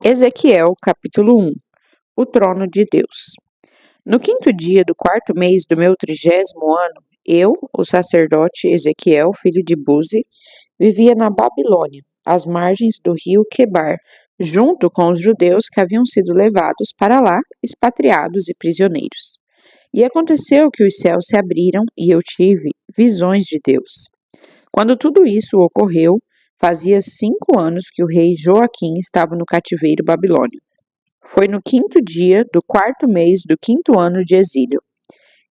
Ezequiel, capítulo 1. O trono de Deus. No 5º dia do 4º mês do meu 30º ano, eu, o sacerdote Ezequiel, filho de Buzi, vivia na Babilônia, às margens do rio Quebar, junto com os judeus que haviam sido levados para lá, expatriados e prisioneiros. E aconteceu que os céus se abriram e eu tive visões de Deus. Quando tudo isso ocorreu, fazia 5 anos que o rei Joaquim estava no cativeiro babilônio. Foi no 5º dia do 4º mês do 5º ano de exílio.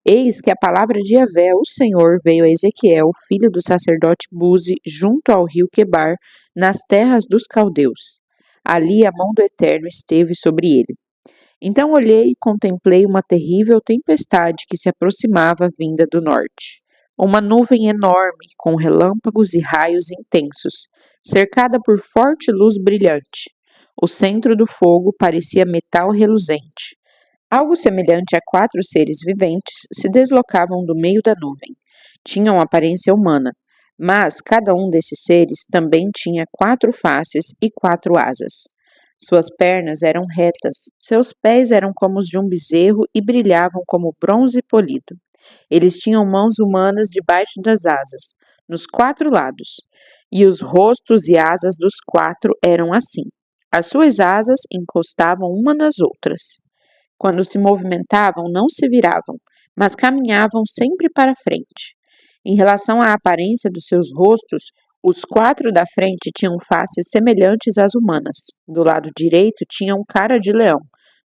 Eis que a palavra de Yahvé, o Senhor, veio a Ezequiel, filho do sacerdote Buzi, junto ao rio Quebar, nas terras dos caldeus. Ali a mão do Eterno esteve sobre ele. Então olhei e contemplei uma terrível tempestade que se aproximava vinda do norte. Uma nuvem enorme, com relâmpagos e raios intensos, cercada por forte luz brilhante. O centro do fogo parecia metal reluzente. Algo semelhante a 4 seres viventes se deslocavam do meio da nuvem. Tinham aparência humana, mas cada um desses seres também tinha 4 faces e 4 asas. Suas pernas eram retas, seus pés eram como os de um bezerro e brilhavam como bronze polido. Eles tinham mãos humanas debaixo das asas, nos 4 lados, e os rostos e asas dos 4 eram assim. As suas asas encostavam uma nas outras. Quando se movimentavam, não se viravam, mas caminhavam sempre para frente. Em relação à aparência dos seus rostos, os 4 da frente tinham faces semelhantes às humanas. Do lado direito tinham cara de leão.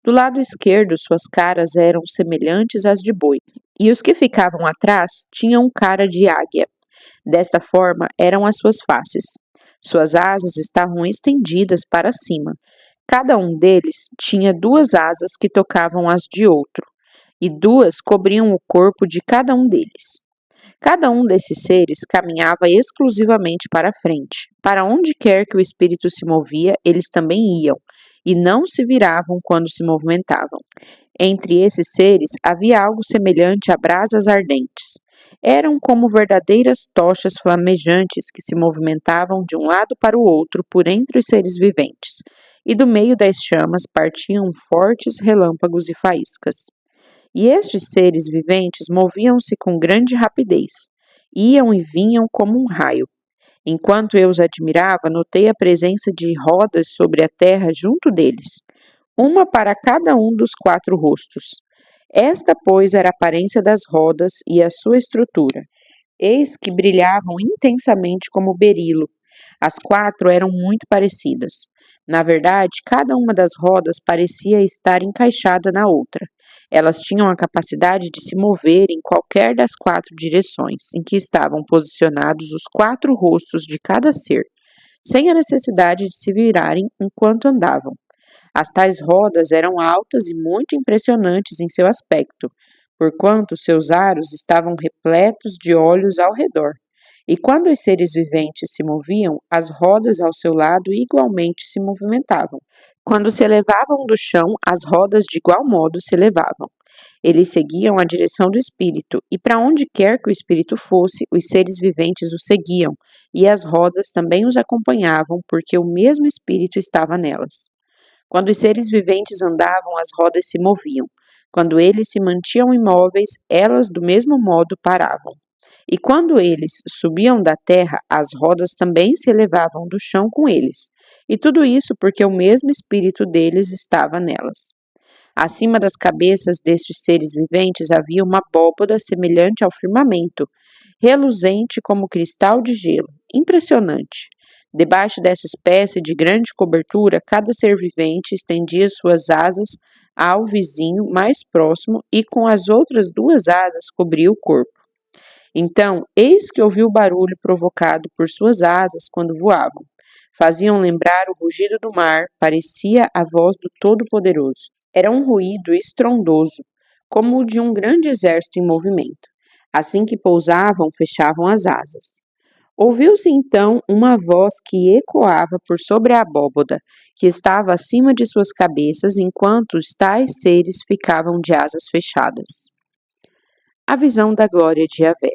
Do lado esquerdo, suas caras eram semelhantes às de boi. E os que ficavam atrás tinham cara de águia. Desta forma eram as suas faces. Suas asas estavam estendidas para cima. Cada um deles tinha 2 asas que tocavam as de outro, e 2 cobriam o corpo de cada um deles. Cada um desses seres caminhava exclusivamente para frente. Para onde quer que o espírito se movia, eles também iam, e não se viravam quando se movimentavam. Entre esses seres havia algo semelhante a brasas ardentes. Eram como verdadeiras tochas flamejantes que se movimentavam de um lado para o outro por entre os seres viventes, e do meio das chamas partiam fortes relâmpagos e faíscas. E estes seres viventes moviam-se com grande rapidez, iam e vinham como um raio. Enquanto eu os admirava, notei a presença de rodas sobre a terra junto deles, uma para cada um dos 4 rostos. Esta, pois, era a aparência das rodas e a sua estrutura. Eis que brilhavam intensamente como berilo. As 4 eram muito parecidas. Na verdade, cada uma das rodas parecia estar encaixada na outra. Elas tinham a capacidade de se mover em qualquer das 4 direções em que estavam posicionados os 4 rostos de cada ser, sem a necessidade de se virarem enquanto andavam. As tais rodas eram altas e muito impressionantes em seu aspecto, porquanto seus aros estavam repletos de olhos ao redor. E quando os seres viventes se moviam, as rodas ao seu lado igualmente se movimentavam. Quando se elevavam do chão, as rodas de igual modo se elevavam. Eles seguiam a direção do espírito, e para onde quer que o espírito fosse, os seres viventes o seguiam, e as rodas também os acompanhavam, porque o mesmo espírito estava nelas. Quando os seres viventes andavam, as rodas se moviam. Quando eles se mantinham imóveis, elas do mesmo modo paravam. E quando eles subiam da terra, as rodas também se elevavam do chão com eles. E tudo isso porque o mesmo espírito deles estava nelas. Acima das cabeças destes seres viventes havia uma abóbada semelhante ao firmamento, reluzente como cristal de gelo, impressionante. Debaixo dessa espécie de grande cobertura, cada ser vivente estendia suas asas ao vizinho mais próximo e com as outras 2 asas cobria o corpo. Então, eis que ouvi o barulho provocado por suas asas quando voavam. Faziam lembrar o rugido do mar, parecia a voz do Todo-Poderoso. Era um ruído estrondoso, como o de um grande exército em movimento. Assim que pousavam, fechavam as asas. Ouviu-se então uma voz que ecoava por sobre a abóbada, que estava acima de suas cabeças, enquanto os tais seres ficavam de asas fechadas. A visão da glória de Yahvé.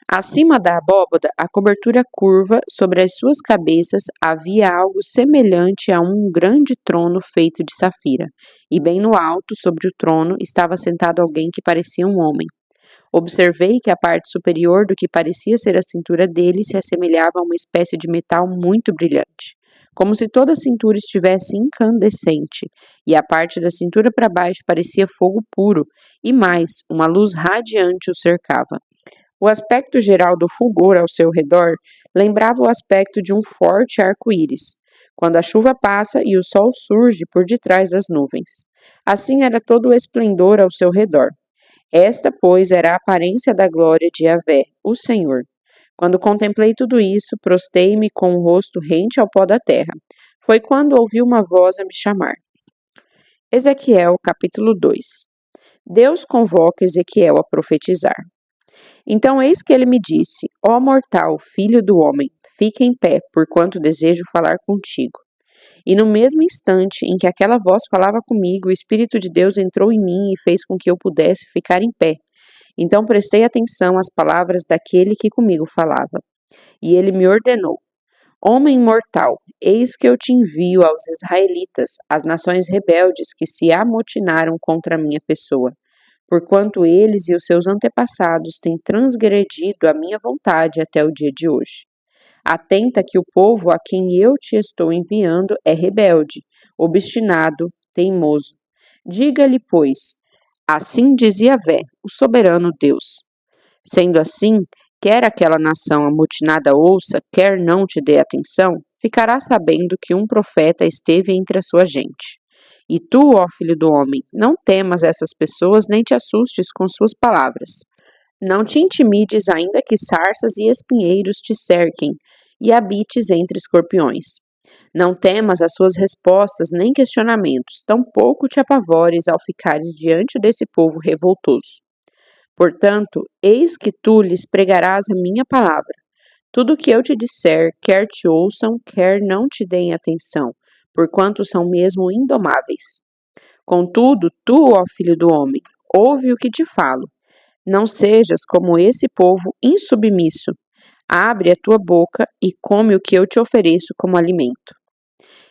Acima da abóbada, a cobertura curva, sobre as suas cabeças havia algo semelhante a um grande trono feito de safira, e bem no alto, sobre o trono, estava sentado alguém que parecia um homem. Observei que a parte superior do que parecia ser a cintura dele se assemelhava a uma espécie de metal muito brilhante, como se toda a cintura estivesse incandescente, e a parte da cintura para baixo parecia fogo puro, e mais, uma luz radiante o cercava. O aspecto geral do fulgor ao seu redor lembrava o aspecto de um forte arco-íris, quando a chuva passa e o sol surge por detrás das nuvens. Assim era todo o esplendor ao seu redor. Esta, pois, era a aparência da glória de Yahvé, o Senhor. Quando contemplei tudo isso, prostei-me com o rosto rente ao pó da terra. Foi quando ouvi uma voz a me chamar. Ezequiel, capítulo 2. Deus convoca Ezequiel a profetizar. Então eis que ele me disse: Ó mortal, filho do homem, fica em pé, porquanto desejo falar contigo. E no mesmo instante em que aquela voz falava comigo, o Espírito de Deus entrou em mim e fez com que eu pudesse ficar em pé. Então prestei atenção às palavras daquele que comigo falava. E ele me ordenou: Homem mortal, eis que eu te envio aos israelitas, às nações rebeldes que se amotinaram contra a minha pessoa, porquanto eles e os seus antepassados têm transgredido a minha vontade até o dia de hoje. Atenta que o povo a quem eu te estou enviando é rebelde, obstinado, teimoso. Diga-lhe, pois, assim diz Yahvé, o soberano Deus. Sendo assim, quer aquela nação amotinada ouça, quer não te dê atenção, ficará sabendo que um profeta esteve entre a sua gente. E tu, ó filho do homem, não temas essas pessoas nem te assustes com suas palavras. Não te intimides, ainda que sarças e espinheiros te cerquem, e habites entre escorpiões. Não temas as suas respostas nem questionamentos, tampouco te apavores ao ficares diante desse povo revoltoso. Portanto, eis que tu lhes pregarás a minha palavra. Tudo o que eu te disser, quer te ouçam, quer não te deem atenção, porquanto são mesmo indomáveis. Contudo, tu, ó filho do homem, ouve o que te falo. Não sejas como esse povo insubmisso. Abre a tua boca e come o que eu te ofereço como alimento.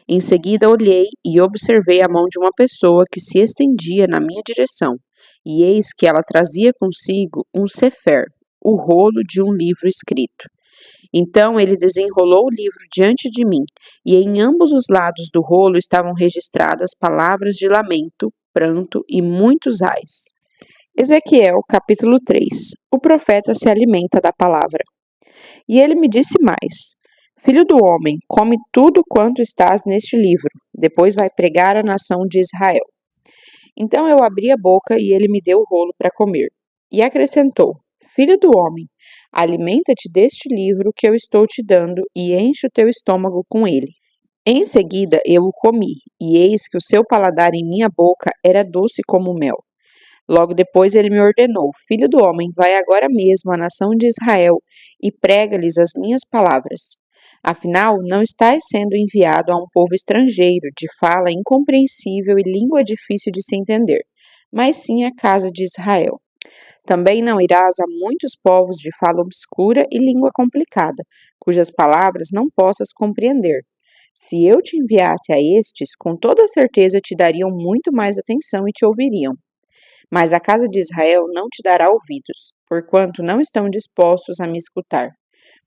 Em seguida olhei e observei a mão de uma pessoa que se estendia na minha direção, e eis que ela trazia consigo um sefer, o rolo de um livro escrito. Então ele desenrolou o livro diante de mim, e em ambos os lados do rolo estavam registradas palavras de lamento, pranto e muitos ais. Ezequiel, capítulo 3. O profeta se alimenta da palavra. E ele me disse mais: Filho do homem, come tudo quanto estás neste livro, depois vai pregar à nação de Israel. Então eu abri a boca e ele me deu o rolo para comer. E acrescentou: Filho do homem, alimenta-te deste livro que eu estou te dando e enche o teu estômago com ele. Em seguida eu o comi, e eis que o seu paladar em minha boca era doce como mel. Logo depois ele me ordenou: Filho do homem, vai agora mesmo à nação de Israel e prega-lhes as minhas palavras. Afinal, não estás sendo enviado a um povo estrangeiro, de fala incompreensível e língua difícil de se entender, mas sim à casa de Israel. Também não irás a muitos povos de fala obscura e língua complicada, cujas palavras não possas compreender. Se eu te enviasse a estes, com toda certeza te dariam muito mais atenção e te ouviriam. Mas a casa de Israel não te dará ouvidos, porquanto não estão dispostos a me escutar.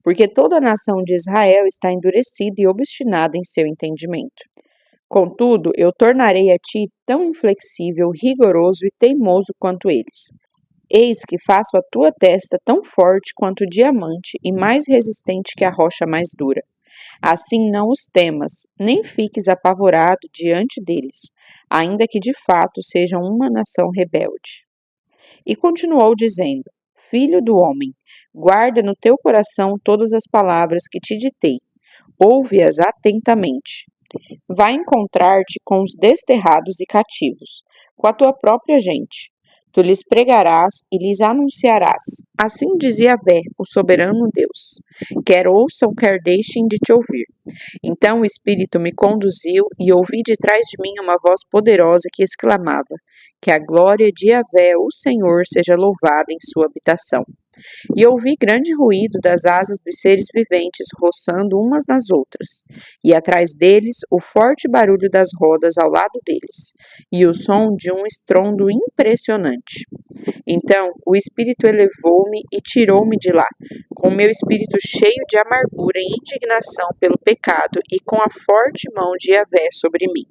Porque toda a nação de Israel está endurecida e obstinada em seu entendimento. Contudo, eu tornarei a ti tão inflexível, rigoroso e teimoso quanto eles. Eis que faço a tua testa tão forte quanto o diamante e mais resistente que a rocha mais dura. Assim não os temas, nem fiques apavorado diante deles, ainda que de fato sejam uma nação rebelde. E continuou dizendo: Filho do homem, guarda no teu coração todas as palavras que te ditei, ouve-as atentamente. Vai encontrar-te com os desterrados e cativos, com a tua própria gente. Tu lhes pregarás e lhes anunciarás. Assim dizia Yahvé, o soberano Deus. Quer ouçam, quer deixem de te ouvir. Então o Espírito me conduziu e ouvi de trás de mim uma voz poderosa que exclamava: Que a glória de Yahvé, o Senhor, seja louvada em sua habitação. E ouvi grande ruído das asas dos seres viventes roçando umas nas outras, e atrás deles o forte barulho das rodas ao lado deles, e o som de um estrondo impressionante. Então o Espírito elevou-me e tirou-me de lá, com meu espírito cheio de amargura e indignação pelo pecado e com a forte mão de Yahvé sobre mim.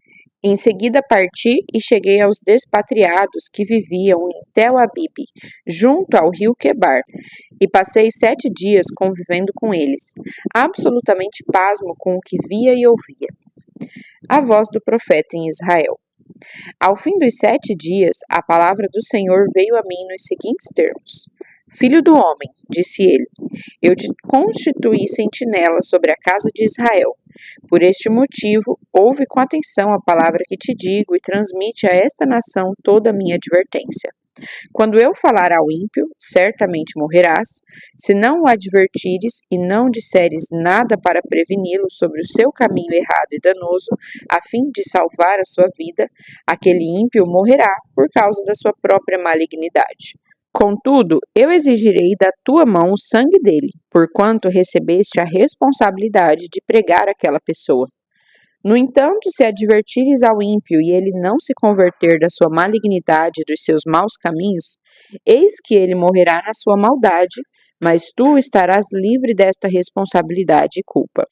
Em seguida parti e cheguei aos despatriados que viviam em Tel Abibe, junto ao rio Quebar, e passei 7 dias convivendo com eles, absolutamente pasmo com o que via e ouvia. A voz do profeta em Israel. Ao fim dos 7 dias, a palavra do Senhor veio a mim nos seguintes termos: Filho do homem, disse ele, eu te constituí sentinela sobre a casa de Israel. Por este motivo, ouve com atenção a palavra que te digo e transmite a esta nação toda a minha advertência. Quando eu falar ao ímpio, certamente morrerás, se não o advertires e não disseres nada para preveni-lo sobre o seu caminho errado e danoso, a fim de salvar a sua vida, aquele ímpio morrerá por causa da sua própria malignidade. Contudo, eu exigirei da tua mão o sangue dele, porquanto recebeste a responsabilidade de pregar aquela pessoa. No entanto, se advertires ao ímpio e ele não se converter da sua malignidade e dos seus maus caminhos, eis que ele morrerá na sua maldade, mas tu estarás livre desta responsabilidade e culpa.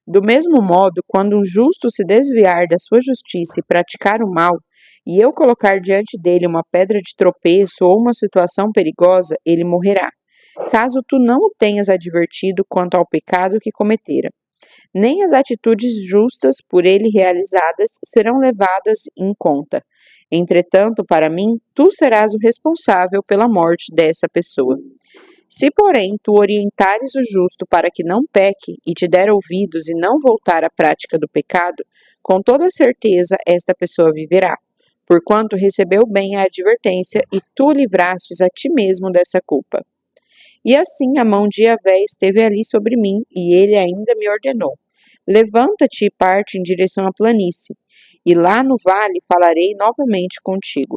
Do mesmo modo, quando um justo se desviar da sua justiça e praticar o mal, e eu colocar diante dele uma pedra de tropeço ou uma situação perigosa, ele morrerá, caso tu não o tenhas advertido quanto ao pecado que cometera. Nem as atitudes justas por ele realizadas serão levadas em conta. Entretanto, para mim, tu serás o responsável pela morte dessa pessoa. Se, porém, tu orientares o justo para que não peque e te der ouvidos e não voltar à prática do pecado, com toda certeza esta pessoa viverá, porquanto recebeu bem a advertência e tu livrastes a ti mesmo dessa culpa. E assim a mão de Yahvé esteve ali sobre mim, e ele ainda me ordenou: levanta-te e parte em direção à planície, e lá no vale falarei novamente contigo.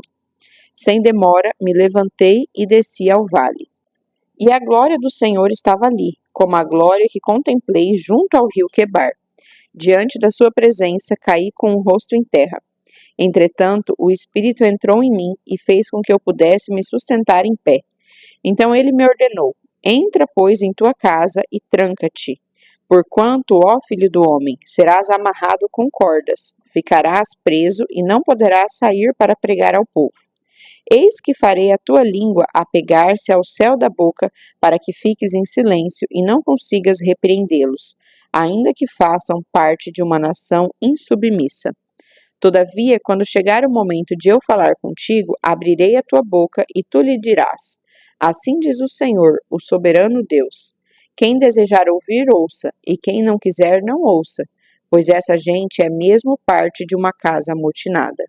Sem demora, me levantei e desci ao vale. E a glória do Senhor estava ali, como a glória que contemplei junto ao rio Quebar. Diante da sua presença, caí com o rosto em terra. Entretanto, o Espírito entrou em mim e fez com que eu pudesse me sustentar em pé. Então ele me ordenou: entra, pois, em tua casa e tranca-te. Porquanto, ó filho do homem, serás amarrado com cordas, ficarás preso e não poderás sair para pregar ao povo. Eis que farei a tua língua apegar-se ao céu da boca, para que fiques em silêncio e não consigas repreendê-los, ainda que façam parte de uma nação insubmissa. Todavia, quando chegar o momento de eu falar contigo, abrirei a tua boca e tu lhe dirás: assim diz o Senhor, o soberano Deus. Quem desejar ouvir, ouça, e quem não quiser, não ouça, pois essa gente é mesmo parte de uma casa amotinada.